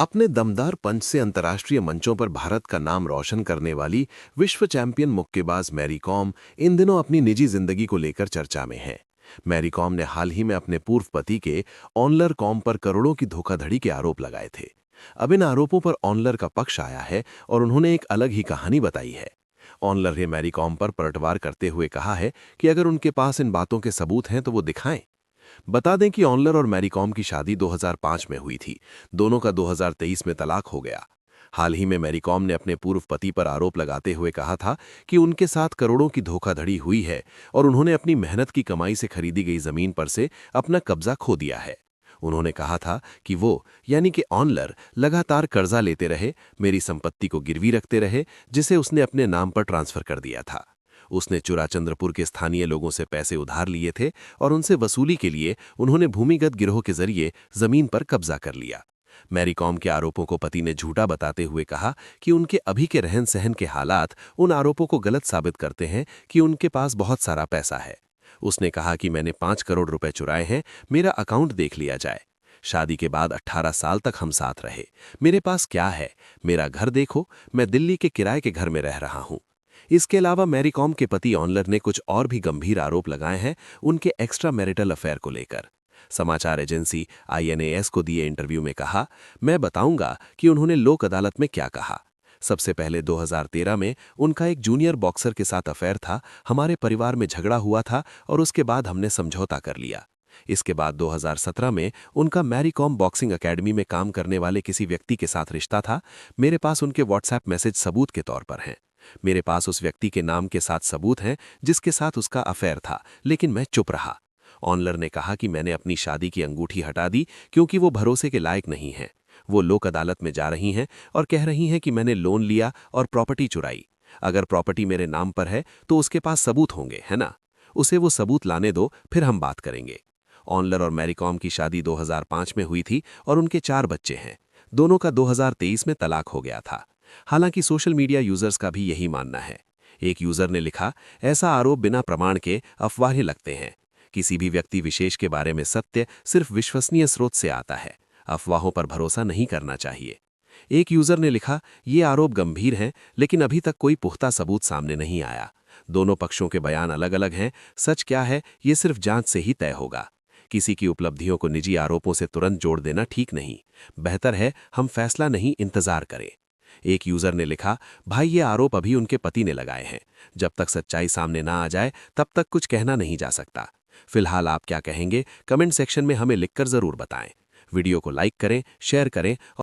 अपने दमदार पंच से अंतर्राष्ट्रीय मंचों पर भारत का नाम रोशन करने वाली विश्व चैंपियन मुक्केबाज मैरी कॉम इन दिनों अपनी निजी जिंदगी को लेकर चर्चा में है। मैरी कॉम ने हाल ही में अपने पूर्व पति के ऑनलर कॉम पर करोड़ों की धोखाधड़ी के आरोप लगाए थे। अब इन आरोपों पर ऑनलर का पक्ष आया है और उन्होंने एक अलग ही कहानी बताई है। ऑनलर ने मैरी कॉम पर पलटवार करते हुए कहा है कि अगर उनके पास इन बातों के सबूत हैं तो वो दिखाएं। बता दें कि ऑनलर और मैरी कॉम की शादी 2005 में हुई थी। दोनों का 2023 में तलाक हो गया। हाल ही में मैरी कॉम ने अपने पूर्व पति पर आरोप लगाते हुए कहा था कि उनके साथ करोड़ों की धोखाधड़ी हुई है और उन्होंने अपनी मेहनत की कमाई से खरीदी गई जमीन पर से अपना कब्जा खो दिया है। उन्होंने कहा था कि वो यानी कि ऑनलर लगातार कर्जा लेते रहे, मेरी संपत्ति को गिरवी रखते रहे, जिसे उसने अपने नाम पर ट्रांसफर कर दिया था। उसने चुराचंद्रपुर के स्थानीय लोगों से पैसे उधार लिए थे और उनसे वसूली के लिए उन्होंने भूमिगत गिरोह के जरिए जमीन पर कब्जा कर लिया। मैरी कॉम के आरोपों को पति ने झूठा बताते हुए कहा कि उनके अभी के रहन सहन के हालात उन आरोपों को गलत साबित करते हैं कि उनके पास बहुत सारा पैसा है। उसने कहा कि मैंने 5 करोड़ रुपए चुराए हैं, मेरा अकाउंट देख लिया जाए। शादी के बाद 18 साल तक हम साथ रहे। मेरे पास क्या है, मेरा घर देखो, मैं दिल्ली के किराए के घर में रह रहा हूं। इसके अलावा मैरी कॉम के पति ऑनलर ने कुछ और भी गंभीर आरोप लगाए हैं उनके एक्स्ट्रा मैरिटल अफेयर को लेकर। समाचार एजेंसी INAS को दिए इंटरव्यू में कहा, मैं बताऊंगा कि उन्होंने लोक अदालत में क्या कहा। सबसे पहले 2013 में उनका एक जूनियर बॉक्सर के साथ अफेयर था। हमारे परिवार में झगड़ा हुआ था और उसके बाद हमने समझौता कर लिया। इसके बाद 2017 में उनका मैरी कॉम बॉक्सिंग एकेडमी में काम करने वाले किसी व्यक्ति के साथ रिश्ता था। मेरे पास उनके व्हाट्सएप मैसेज सबूत के तौर पर हैं। मेरे पास उस व्यक्ति के नाम के साथ सबूत हैं जिसके साथ उसका अफेयर था, लेकिन मैं चुप रहा। ऑनलर ने कहा कि मैंने अपनी शादी की अंगूठी हटा दी क्योंकि वो भरोसे के लायक नहीं है। वो लोक अदालत में जा रही हैं और कह रही हैं कि मैंने लोन लिया और प्रॉपर्टी चुराई। अगर प्रॉपर्टी मेरे नाम पर है तो उसके पास सबूत होंगे, है ना? उसे वो सबूत लाने दो, फिर हम बात करेंगे। ऑनलर और मैरी कॉम की शादी 2005 में हुई थी और उनके 4 बच्चे हैं। दोनों का 2023 में तलाक हो गया था। हालांकि सोशल मीडिया यूजर्स का भी यही मानना है। एक यूजर ने लिखा, ऐसा आरोप बिना प्रमाण के अफवाहें लगते हैं। किसी भी व्यक्ति विशेष के बारे में सत्य सिर्फ विश्वसनीय स्रोत से आता है। अफवाहों पर भरोसा नहीं करना चाहिए। एक यूजर ने लिखा, ये आरोप गंभीर हैं, लेकिन अभी तक कोई पुख्ता सबूत सामने नहीं आया। दोनों पक्षों के बयान अलग अलग हैं। सच क्या है, ये सिर्फ जांच से ही तय होगा। किसी की उपलब्धियों को निजी आरोपों से तुरंत जोड़ देना ठीक नहीं। बेहतर है हम फैसला नहीं, इंतजार करें। एक यूजर ने लिखा, भाई ये आरोप अभी उनके पति ने लगाए हैं। जब तक सच्चाई सामने ना आ जाए तब तक कुछ कहना नहीं जा सकता। फिलहाल आप क्या कहेंगे, कमेंट सेक्शन में हमें लिखकर जरूर बताएं। वीडियो को लाइक करें, शेयर करें और